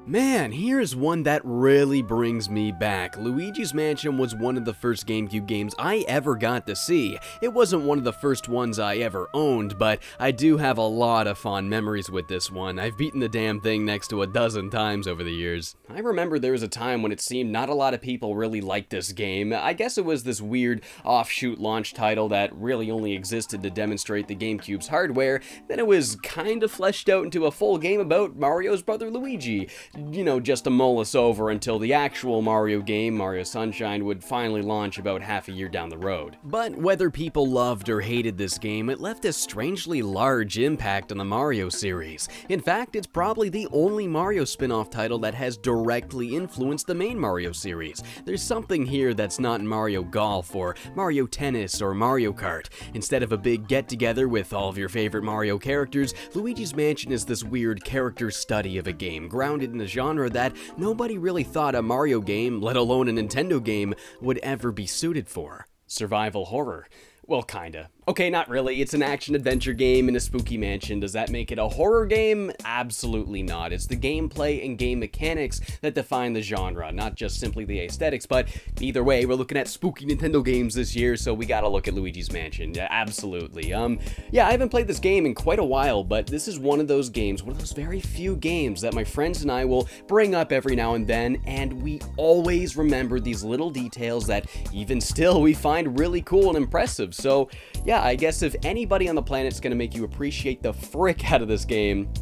Man, here's one that really brings me back. Luigi's Mansion was one of the first GameCube games I ever got to see. It wasn't one of the first ones I ever owned, but I do have a lot of fond memories with this one. I've beaten the damn thing next to a dozen times over the years. I remember there was a time when it seemed not a lot of people really liked this game. I guess it was this weird offshoot launch title that really only existed to demonstrate the GameCube's hardware. Then it was kind of fleshed out into a full game about Mario's brother Luigi. You know, just to mull us over until the actual Mario game, Mario Sunshine, would finally launch about half a year down the road. But whether people loved or hated this game, it left a strangely large impact on the Mario series. In fact, it's probably the only Mario spin-off title that has directly influenced the main Mario series. There's something here that's not in Mario Golf or Mario Tennis or Mario Kart. Instead of a big get-together with all of your favorite Mario characters, Luigi's Mansion is this weird character study of a game, grounded in a genre that nobody really thought a Mario game, let alone a Nintendo game, would ever be suited for. Survival horror. Well, kinda. Okay, not really. It's an action-adventure game in a spooky mansion. Does that make it a horror game? Absolutely not. It's the gameplay and game mechanics that define the genre, not just simply the aesthetics, but either way, we're looking at spooky Nintendo games this year, so we gotta look at Luigi's Mansion. Yeah, absolutely. Yeah, I haven't played this game in quite a while, but this is one of those games, one of those very few games that my friends and I will bring up every now and then, and we always remember these little details that even still we find really cool and impressive. So, yeah, I guess if anybody on the planet's gonna make you appreciate the frick out of this game,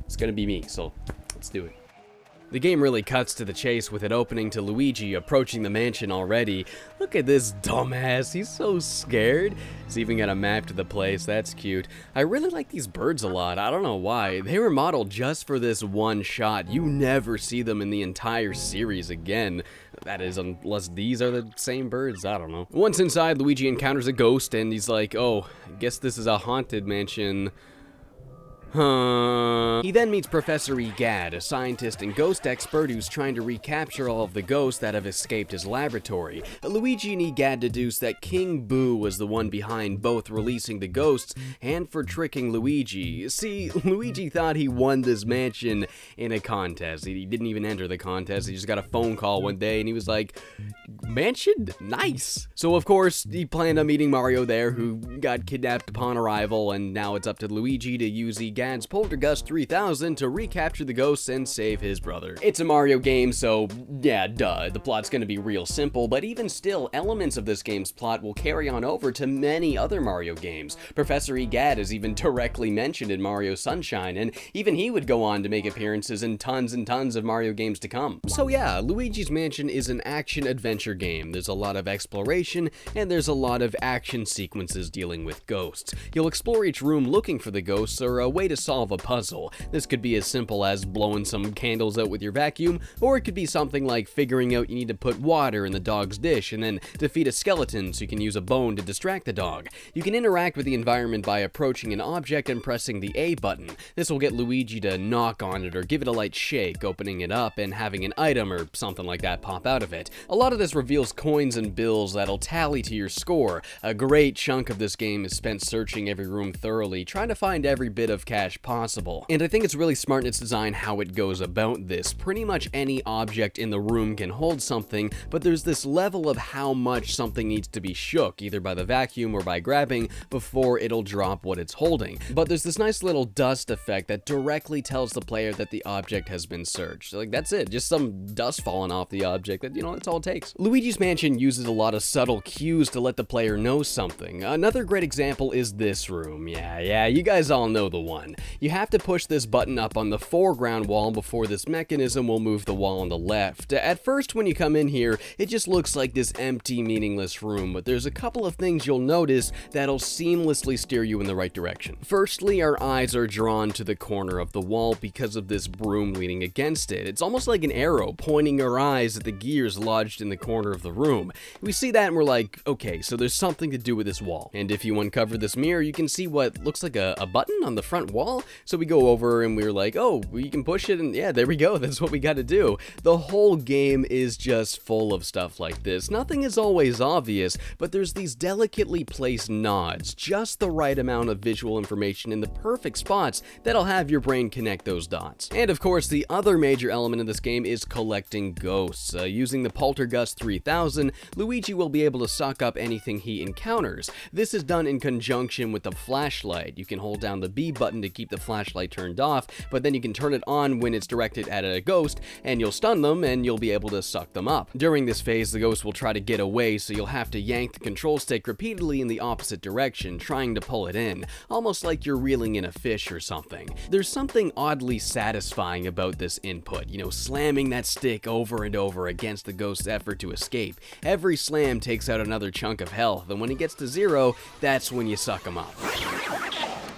it's gonna be me, so let's do it. The game really cuts to the chase with it opening to Luigi approaching the mansion already. Look at this dumbass, he's so scared. He's even got a map to the place, that's cute. I really like these birds a lot, I don't know why. They were modeled just for this one shot. You never see them in the entire series again. That is, unless these are the same birds, I don't know. Once inside, Luigi encounters a ghost and he's like, oh, I guess this is a haunted mansion. He then meets Professor Egad, a scientist and ghost expert who's trying to recapture all of the ghosts that have escaped his laboratory. Luigi and Egad deduce that King Boo was the one behind both releasing the ghosts and for tricking Luigi. See, Luigi thought he won this mansion in a contest. He didn't even enter the contest, he just got a phone call one day and he was like, mansion? Nice! So of course, he planned on meeting Mario there, who got kidnapped upon arrival, and now it's up to Luigi to use Egad's Poltergust 3000 to recapture the ghosts and save his brother. It's a Mario game, so yeah, duh, the plot's gonna be real simple, but even still, elements of this game's plot will carry on over to many other Mario games. Professor Egad is even directly mentioned in Mario Sunshine, and even he would go on to make appearances in tons and tons of Mario games to come. So yeah, Luigi's Mansion is an action-adventure game. There's a lot of exploration, and there's a lot of action sequences dealing with ghosts. You'll explore each room looking for the ghosts or a way to solve a puzzle. This could be as simple as blowing some candles out with your vacuum, or it could be something like figuring out you need to put water in the dog's dish and then defeat a skeleton so you can use a bone to distract the dog. You can interact with the environment by approaching an object and pressing the A button. This will get Luigi to knock on it or give it a light shake, opening it up and having an item or something like that pop out of it. A lot of this reveals coins and bills that'll tally to your score. A great chunk of this game is spent searching every room thoroughly, trying to find every bit of cash possible. And I think it's really smart in its design how it goes about this. Pretty much any object in the room can hold something, but there's this level of how much something needs to be shook, either by the vacuum or by grabbing, before it'll drop what it's holding. But there's this nice little dust effect that directly tells the player that the object has been searched. Like, that's it, just some dust falling off the object, that, you know, that's all it takes. Luigi's Mansion uses a lot of subtle cues to let the player know something. Another great example is this room. Yeah, you guys all know the one. You have to push this button up on the foreground wall before this mechanism will move the wall on the left. At first, when you come in here, it just looks like this empty, meaningless room, but there's a couple of things you'll notice that'll seamlessly steer you in the right direction. Firstly, our eyes are drawn to the corner of the wall because of this broom leaning against it. It's almost like an arrow pointing our eyes at the gears lodged in the corner of the room. We see that and we're like, okay, so there's something to do with this wall. And if you uncover this mirror, you can see what looks like a button on the front wall. wall? So we go over and we're like, oh, we can push it, and yeah, there we go, that's what we gotta do. The whole game is just full of stuff like this. Nothing is always obvious, but there's these delicately placed nods, just the right amount of visual information in the perfect spots that'll have your brain connect those dots. And of course, the other major element of this game is collecting ghosts. Using the Poltergust 3000, Luigi will be able to suck up anything he encounters. This is done in conjunction with the flashlight. You can hold down the B button to keep the flashlight turned off, but then you can turn it on when it's directed at a ghost, and you'll stun them, and you'll be able to suck them up. During this phase, the ghost will try to get away, so you'll have to yank the control stick repeatedly in the opposite direction, trying to pull it in, almost like you're reeling in a fish or something. There's something oddly satisfying about this input, you know, slamming that stick over and over against the ghost's effort to escape. Every slam takes out another chunk of health, and when it gets to 0, that's when you suck them up.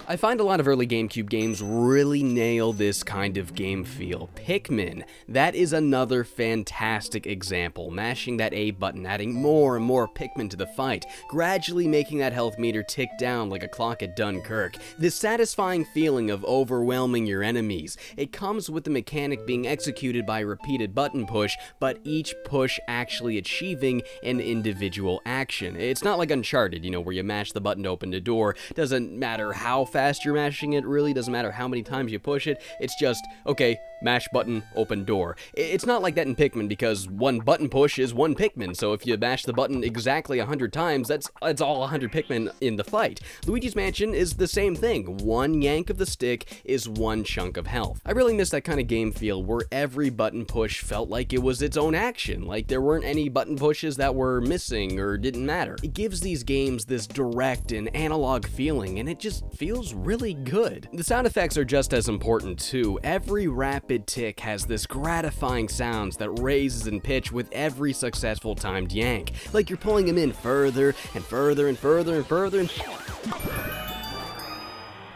I find a lot of early GameCube games really nail this kind of game feel. Pikmin, that is another fantastic example, mashing that A button, adding more and more Pikmin to the fight, gradually making that health meter tick down like a clock at Dunkirk. This satisfying feeling of overwhelming your enemies, it comes with the mechanic being executed by a repeated button push, but each push actually achieving an individual action. It's not like Uncharted, you know, where you mash the button to open the door. Doesn't matter how fast you're mashing it, really doesn't matter how many times you push it, it's just, okay, mash button, open door. It's not like that in Pikmin, because one button push is one Pikmin, so if you mash the button exactly 100 times, that's all 100 Pikmin in the fight. Luigi's Mansion is the same thing. One yank of the stick is one chunk of health. I really miss that kind of game feel where every button push felt like it was its own action, like there weren't any button pushes that were missing or didn't matter. It gives these games this direct and analog feeling, and it just feels really good. The sound effects are just as important too. Every rapid tick has this gratifying sounds that raises in pitch with every successful timed yank, like you're pulling them in further and further and further and further and...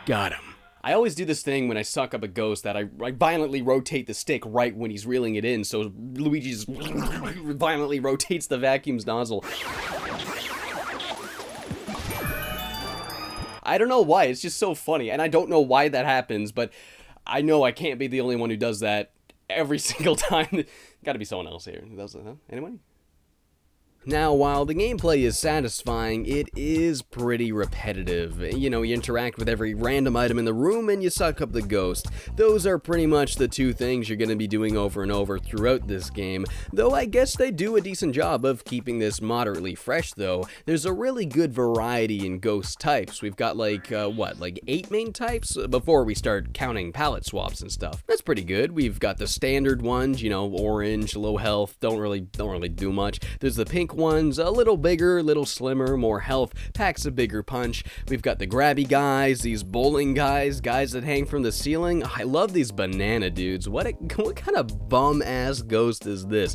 Got him. I always do this thing when I suck up a ghost that I violently rotate the stick right when he's reeling it in, so Luigi just violently rotates the vacuum's nozzle. I don't know why, it's just so funny, and I don't know why that happens, but I know I can't be the only one who does that every single time. Gotta be someone else here. Anyone? Now, while the gameplay is satisfying, it is pretty repetitive. You know, you interact with every random item in the room and you suck up the ghost. Those are pretty much the two things you're going to be doing over and over throughout this game, though I guess they do a decent job of keeping this moderately fresh though. There's a really good variety in ghost types. We've got like 8 main types before we start counting palette swaps and stuff. That's pretty good. We've got the standard ones, you know, orange, low health, don't really do much. There's the pink ones, a little bigger, a little slimmer, more health, packs a bigger punch. We've got the grabby guys, these bowling guys that hang from the ceiling. I love these banana dudes. What kind of bum-ass ghost is this?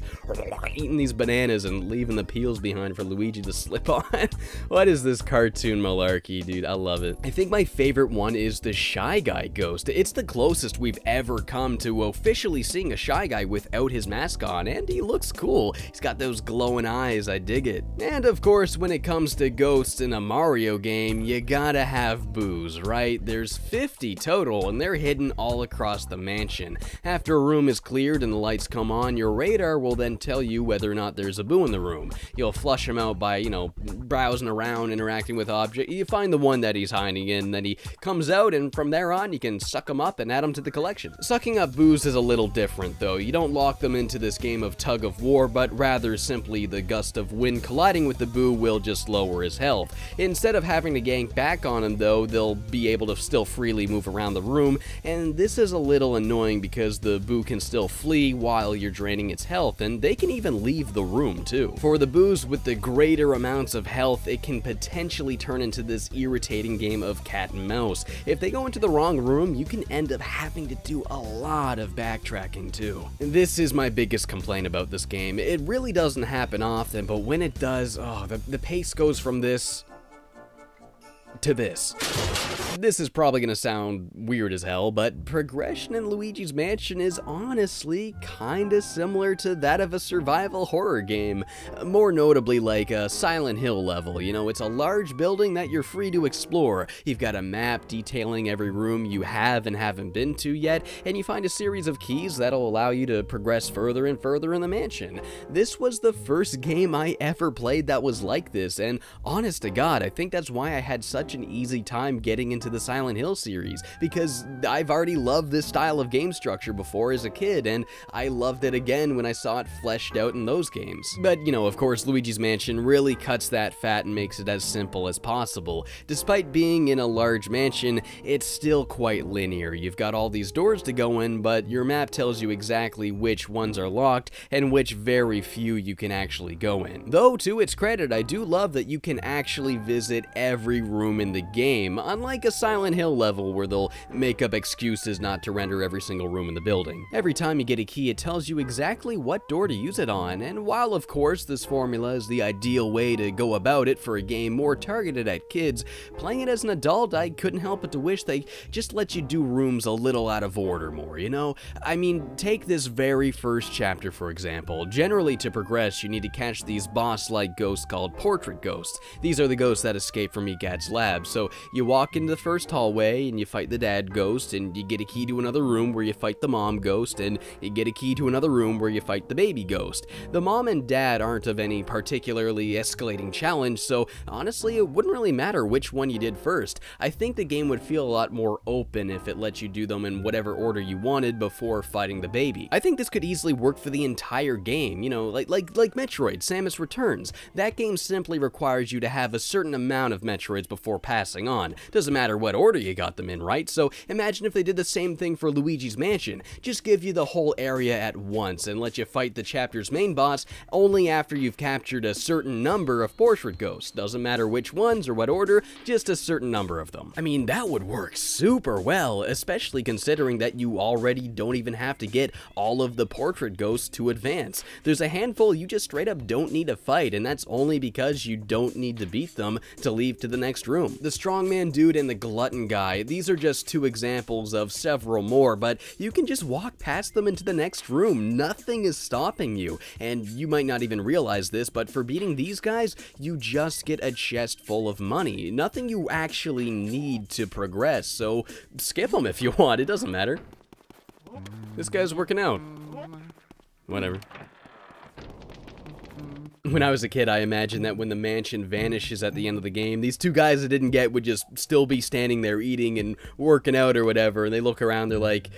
Eating these bananas and leaving the peels behind for Luigi to slip on. What is this cartoon malarkey, dude? I love it. I think my favorite one is the Shy Guy ghost. It's the closest we've ever come to officially seeing a Shy Guy without his mask on, and he looks cool. He's got those glowing eyes, I dig it. And of course, when it comes to ghosts in a Mario game, you gotta have boos, right? There's 50 total, and they're hidden all across the mansion. After a room is cleared and the lights come on, your radar will then tell you whether or not there's a boo in the room. You'll flush him out by, you know, browsing around, interacting with objects. You find the one that he's hiding in, then he comes out, and from there on, you can suck him up and add him to the collection. Sucking up boos is a little different, though. You don't lock them into this game of tug of war, but rather simply the gust of wind colliding with the boo will just lower his health. Instead of having to gank back on him though, they'll be able to still freely move around the room, and this is a little annoying because the boo can still flee while you're draining its health, and they can even leave the room too. For the boos with the greater amounts of health, it can potentially turn into this irritating game of cat and mouse. If they go into the wrong room, you can end up having to do a lot of backtracking too. This is my biggest complaint about this game. It really doesn't happen often, but when it does, oh, the pace goes from this to this. This is probably gonna sound weird as hell, but progression in Luigi's Mansion is honestly kinda similar to that of a survival horror game. More notably like a Silent Hill level. You know, it's a large building that you're free to explore. You've got a map detailing every room you have and haven't been to yet, and you find a series of keys that'll allow you to progress further and further in the mansion. This was the first game I ever played that was like this, and honest to God, I think that's why I had such an easy time getting into the Silent Hill series, because I've already loved this style of game structure before as a kid, and I loved it again when I saw it fleshed out in those games. But, you know, of course, Luigi's Mansion really cuts that fat and makes it as simple as possible. Despite being in a large mansion, it's still quite linear. You've got all these doors to go in, but your map tells you exactly which ones are locked and which very few you can actually go in. Though, to its credit, I do love that you can actually visit every room in the game, unlike a Silent Hill level where they'll make up excuses not to render every single room in the building. Every time you get a key, it tells you exactly what door to use it on, and while of course this formula is the ideal way to go about it for a game more targeted at kids, playing it as an adult, I couldn't help but to wish they just let you do rooms a little out of order more, you know? I mean, take this very first chapter for example. Generally, to progress, you need to catch these boss-like ghosts called portrait ghosts. These are the ghosts that escape from Egad's lab, so you walk into the first hallway and you fight the dad ghost, and you get a key to another room where you fight the mom ghost, and you get a key to another room where you fight the baby ghost. The mom and dad aren't of any particularly escalating challenge, so honestly it wouldn't really matter which one you did first. I think the game would feel a lot more open if it let you do them in whatever order you wanted before fighting the baby. I think this could easily work for the entire game, you know, like Metroid, Samus Returns. That game simply requires you to have a certain amount of Metroids before passing on. Doesn't matter what order you got them in, right? So imagine if they did the same thing for Luigi's Mansion. Just give you the whole area at once and let you fight the chapter's main boss only after you've captured a certain number of portrait ghosts. Doesn't matter which ones or what order, just a certain number of them. I mean, that would work super well, especially considering that you already don't even have to get all of the portrait ghosts to advance. There's a handful you just straight up don't need to fight, and that's only because you don't need to beat them to leave to the next room. The strongman dude and the glutton guy, these are just two examples of several more, but you can just walk past them into the next room. Nothing is stopping you, and you might not even realize this, but for beating these guys, you just get a chest full of money. Nothing you actually need to progress, so skip them if you want, it doesn't matter. This guy's working out. Whatever. When I was a kid, I imagined that when the mansion vanishes at the end of the game, these two guys I didn't get would just still be standing there eating and working out or whatever, and they look around, they're like,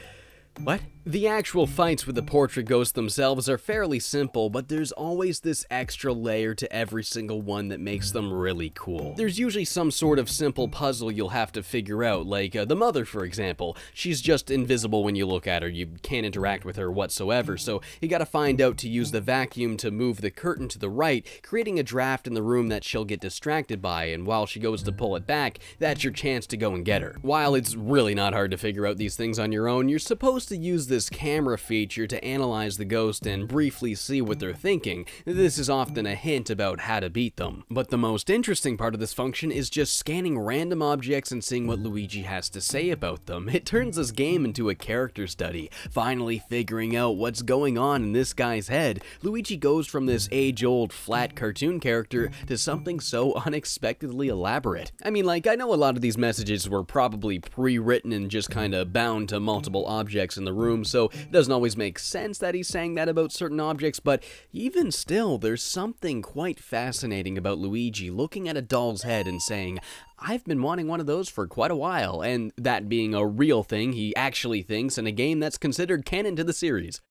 what? The actual fights with the portrait ghosts themselves are fairly simple, but there's always this extra layer to every single one that makes them really cool. There's usually some sort of simple puzzle you'll have to figure out, like the mother, for example. She's just invisible when you look at her, you can't interact with her whatsoever, so you gotta find out to use the vacuum to move the curtain to the right, creating a draft in the room that she'll get distracted by, and while she goes to pull it back, that's your chance to go and get her. While it's really not hard to figure out these things on your own, you're supposed to use this camera feature to analyze the ghost and briefly see what they're thinking. This is often a hint about how to beat them. But the most interesting part of this function is just scanning random objects and seeing what Luigi has to say about them. It turns this game into a character study, finally figuring out what's going on in this guy's head. Luigi goes from this age-old flat cartoon character to something so unexpectedly elaborate. I mean, like, I know a lot of these messages were probably pre-written and just kinda bound to multiple objects in the room, so it doesn't always make sense that he's saying that about certain objects, but even still, there's something quite fascinating about Luigi looking at a doll's head and saying, I've been wanting one of those for quite a while, and that being a real thing he actually thinks in a game that's considered canon to the series.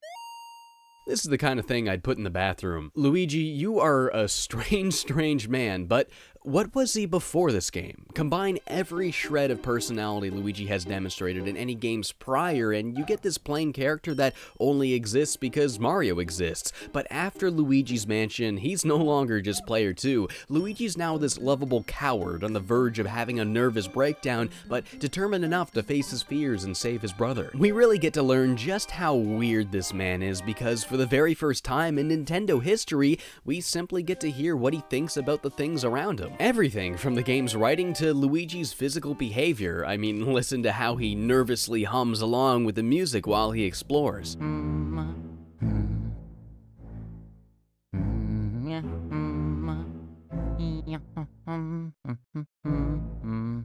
This is the kind of thing I'd put in the bathroom. Luigi, you are a strange man, but what was he before this game? Combine every shred of personality Luigi has demonstrated in any games prior, and you get this plain character that only exists because Mario exists. But after Luigi's Mansion, he's no longer just player 2. Luigi's now this lovable coward on the verge of having a nervous breakdown, but determined enough to face his fears and save his brother. We really get to learn just how weird this man is, because for the very first time in Nintendo history, we simply get to hear what he thinks about the things around him. Everything from the game's writing to Luigi's physical behavior. I mean, listen to how he nervously hums along with the music while he explores.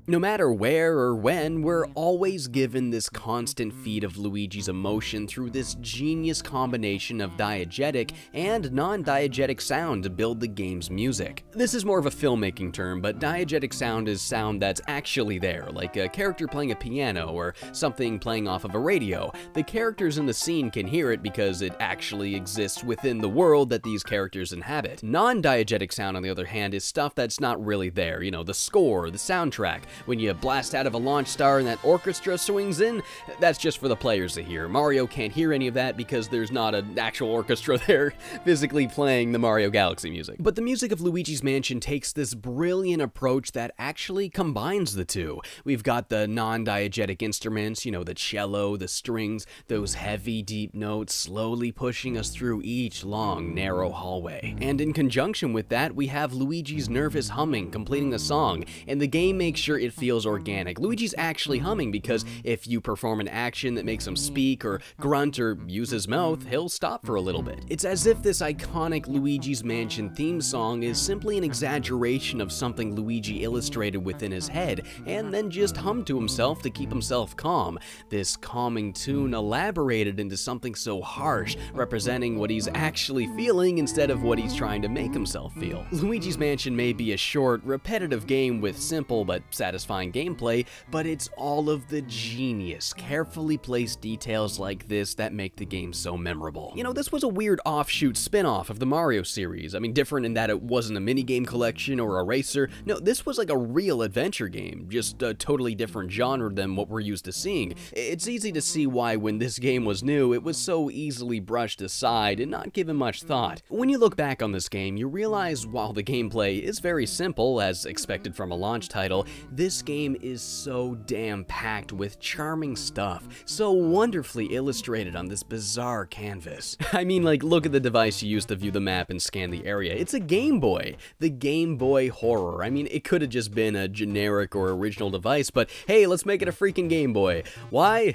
No matter where or when, we're always given this constant feed of Luigi's emotion through this genius combination of diegetic and non-diegetic sound to build the game's music. This is more of a filmmaking term, but diegetic sound is sound that's actually there, like a character playing a piano or something playing off of a radio. The characters in the scene can hear it because it actually exists within the world that these characters inhabit. Non-diegetic sound, on the other hand, is stuff that's not really there. You know, the score, the soundtrack. When you blast out of a launch star and that orchestra swings in, that's just for the players to hear. Mario can't hear any of that because there's not an actual orchestra there physically playing the Mario Galaxy music. But the music of Luigi's Mansion takes this brilliant approach that actually combines the two. We've got the non-diegetic instruments, you know, the cello, the strings, those heavy, deep notes slowly pushing us through each long, narrow hallway. And in conjunction with that, we have Luigi's nervous humming completing the song, and the game makes sure it feels organic. Luigi's actually humming because if you perform an action that makes him speak or grunt or use his mouth, he'll stop for a little bit. It's as if this iconic Luigi's Mansion theme song is simply an exaggeration of something Luigi illustrated within his head and then just hummed to himself to keep himself calm. This calming tune elaborated into something so harsh, representing what he's actually feeling instead of what he's trying to make himself feel. Luigi's Mansion may be a short, repetitive game with simple but satisfying gameplay, but it's all of the genius, carefully placed details like this that make the game so memorable. You know, this was a weird offshoot spin-off of the Mario series. I mean, different in that it wasn't a minigame collection or a racer. No, this was like a real adventure game, just a totally different genre than what we're used to seeing. It's easy to see why when this game was new, it was so easily brushed aside and not given much thought. When you look back on this game, you realize while the gameplay is very simple, as expected from a launch title, this game is so damn packed with charming stuff, so wonderfully illustrated on this bizarre canvas. I mean, like, look at the device you use to view the map and scan the area. It's a Game Boy. The Game Boy Horror. I mean, it could have just been a generic or original device, but hey, let's make it a freaking Game Boy. Why?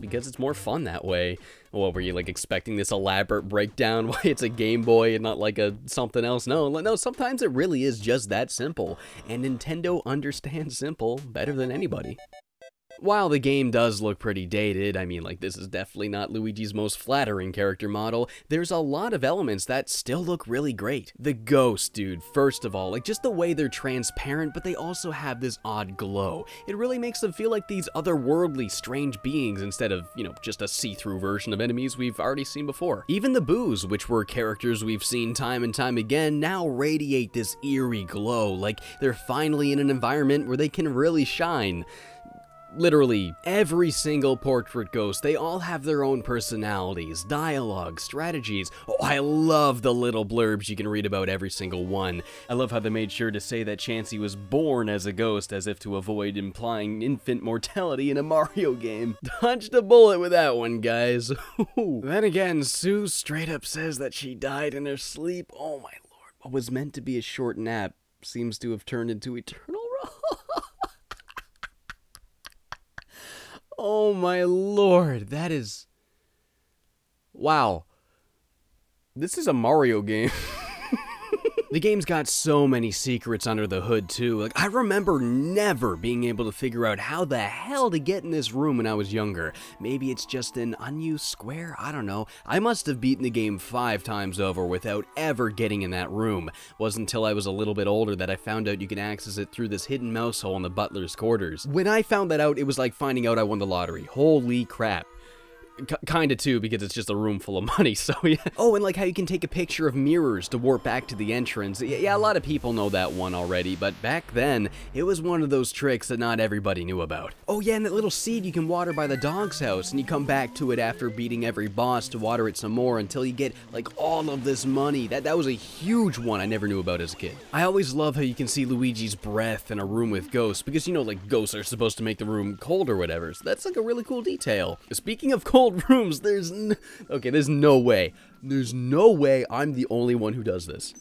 Because it's more fun that way. What, were you like expecting this elaborate breakdown why it's a Game Boy and not like a something else? No, sometimes it really is just that simple, and Nintendo understands simple better than anybody. While the game does look pretty dated, I mean, like, this is definitely not Luigi's most flattering character model, there's a lot of elements that still look really great. The ghosts, dude, first of all, like, just the way they're transparent, but they also have this odd glow. It really makes them feel like these otherworldly, strange beings instead of, you know, just a see-through version of enemies we've already seen before. Even the Boos, which were characters we've seen time and time again, now radiate this eerie glow, like they're finally in an environment where they can really shine. Literally, every single portrait ghost, they all have their own personalities, dialogue, strategies. Oh, I love the little blurbs you can read about every single one. I love how they made sure to say that Chansey was born as a ghost as if to avoid implying infant mortality in a Mario game. Dodged a bullet with that one, guys. Then again, Sue straight up says that she died in her sleep. Oh my lord, what was meant to be a short nap seems to have turned into eternal rest. Oh my lord, that is... Wow. This is a Mario game. The game's got so many secrets under the hood too. Like, I remember never being able to figure out how the hell to get in this room when I was younger. Maybe it's just an unused square? I don't know. I must have beaten the game 5 times over without ever getting in that room. It wasn't until I was a little bit older that I found out you can access it through this hidden mouse hole in the butler's quarters. When I found that out, it was like finding out I won the lottery. Holy crap. Kinda too, because it's just a room full of money, so yeah. Oh, and like how you can take a picture of mirrors to warp back to the entrance. Yeah, a lot of people know that one already, but back then, it was one of those tricks that not everybody knew about. Oh yeah, and that little seed you can water by the dog's house, and you come back to it after beating every boss to water it some more until you get, like, all of this money. That was a huge one I never knew about as a kid. I always love how you can see Luigi's breath in a room with ghosts, because, you know, like, ghosts are supposed to make the room cold or whatever, so that's like a really cool detail. Speaking of cold rooms, there's no way I'm the only one who does this.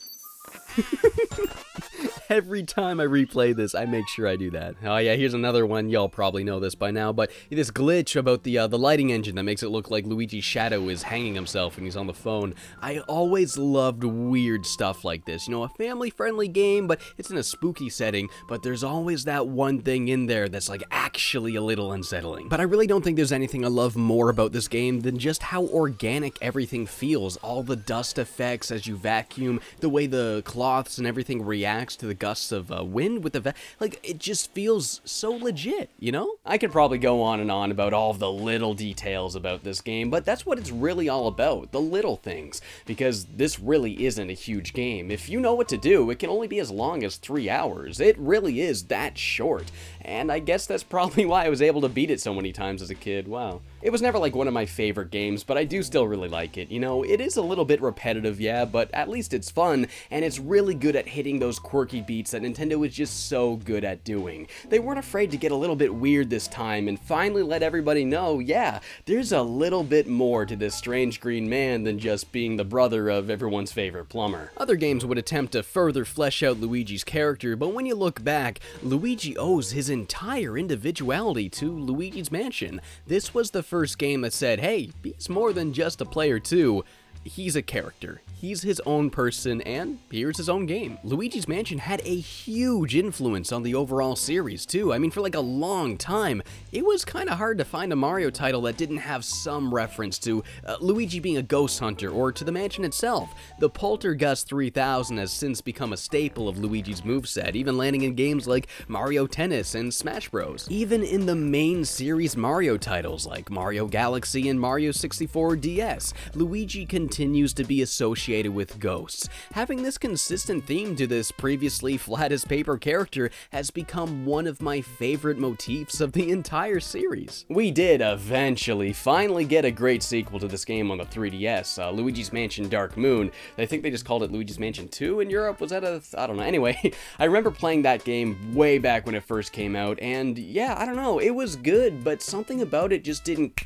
Every time I replay this, I make sure I do that. Oh yeah, here's another one. Y'all probably know this by now, but this glitch about the lighting engine that makes it look like Luigi's shadow is hanging himself when he's on the phone. I always loved weird stuff like this. You know, a family-friendly game, but it's in a spooky setting, but there's always that one thing in there that's like actually a little unsettling. But I really don't think there's anything I love more about this game than just how organic everything feels. All the dust effects as you vacuum, the way the cloths and everything reacts to the gusts of wind with the like, it just feels so legit, you know? I could probably go on and on about all of the little details about this game, but that's what it's really all about, the little things, because this really isn't a huge game. If you know what to do, it can only be as long as 3 hours. It really is that short, and I guess that's probably why I was able to beat it so many times as a kid. Wow. It was never like one of my favorite games, but I do still really like it. You know, it is a little bit repetitive, yeah, but at least it's fun, and it's really good at hitting those quirky beats that Nintendo is just so good at doing. They weren't afraid to get a little bit weird this time and finally let everybody know, yeah, there's a little bit more to this strange green man than just being the brother of everyone's favorite plumber. Other games would attempt to further flesh out Luigi's character, but when you look back, Luigi owes his entire individuality to Luigi's Mansion. This was the first game that said, hey, he's more than just a player too. He's a character. He's his own person, and here's his own game. Luigi's Mansion had a huge influence on the overall series, too. I mean, for like a long time, it was kind of hard to find a Mario title that didn't have some reference to Luigi being a ghost hunter, or to the mansion itself. The Poltergust 3000 has since become a staple of Luigi's moveset, even landing in games like Mario Tennis and Smash Bros. Even in the main series Mario titles, like Mario Galaxy and Mario 64 DS, Luigi continues to be associated with ghosts. Having this consistent theme to this previously flat-as-paper character has become one of my favorite motifs of the entire series. We did eventually finally get a great sequel to this game on the 3DS, Luigi's Mansion Dark Moon. I think they just called it Luigi's Mansion 2 in Europe. Was that I don't know. Anyway, I remember playing that game way back when it first came out, and yeah, I don't know, it was good, but something about it just didn't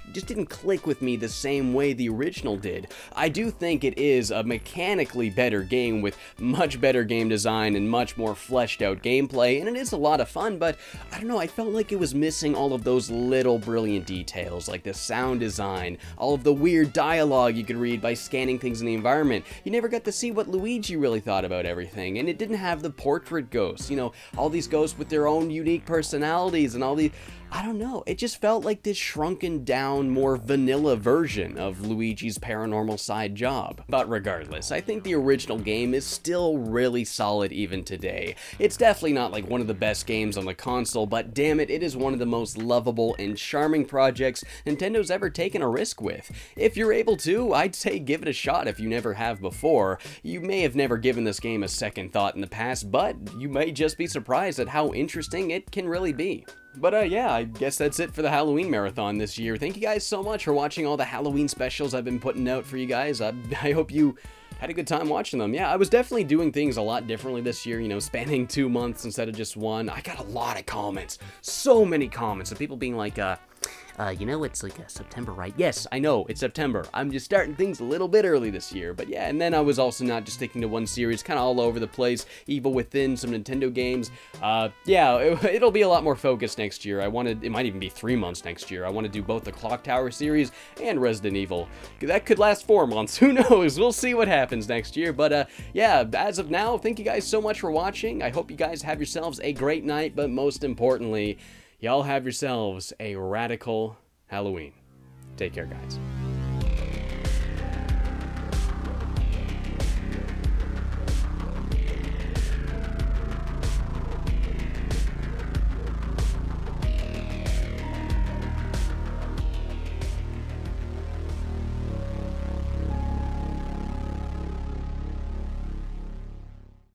click with me the same way the original did. I do think it is a mechanically better game with much better game design and much more fleshed out gameplay, and it is a lot of fun, but I don't know, I felt like it was missing all of those little brilliant details, like the sound design, all of the weird dialogue you could read by scanning things in the environment. You never got to see what Luigi really thought about everything, and it didn't have the portrait ghosts, you know, all these ghosts with their own unique personalities and all the, I don't know, it just felt like this shrunken down, more vanilla version of Luigi's paranormal side job. But regardless, I think the original game is still really solid even today. It's definitely not like one of the best games on the console, but damn it, it is one of the most lovable and charming projects Nintendo's ever taken a risk with. If you're able to, I'd say give it a shot if you never have before. You may have never given this game a second thought in the past, but you may just be surprised at how interesting it can really be. But yeah, I guess that's it for the Halloween marathon this year. Thank you guys so much for watching all the Halloween specials I've been putting out for you guys. I hope you had a good time watching them. Yeah, I was definitely doing things a lot differently this year, you know, spanning 2 months instead of just one. I got a lot of comments, so many comments of people being like, you know, it's like September, right? Yes, I know, it's September. I'm just starting things a little bit early this year, but yeah, and then I was also not just sticking to one series, kind of all over the place, Evil Within, some Nintendo games. Yeah, it'll be a lot more focused next year. It might even be 3 months next year. I want to do both the Clock Tower series and Resident Evil. That could last 4 months, who knows? We'll see what happens next year, but yeah, as of now, thank you guys so much for watching. I hope you guys have yourselves a great night, but most importantly, y'all have yourselves a radical Halloween. Take care, guys.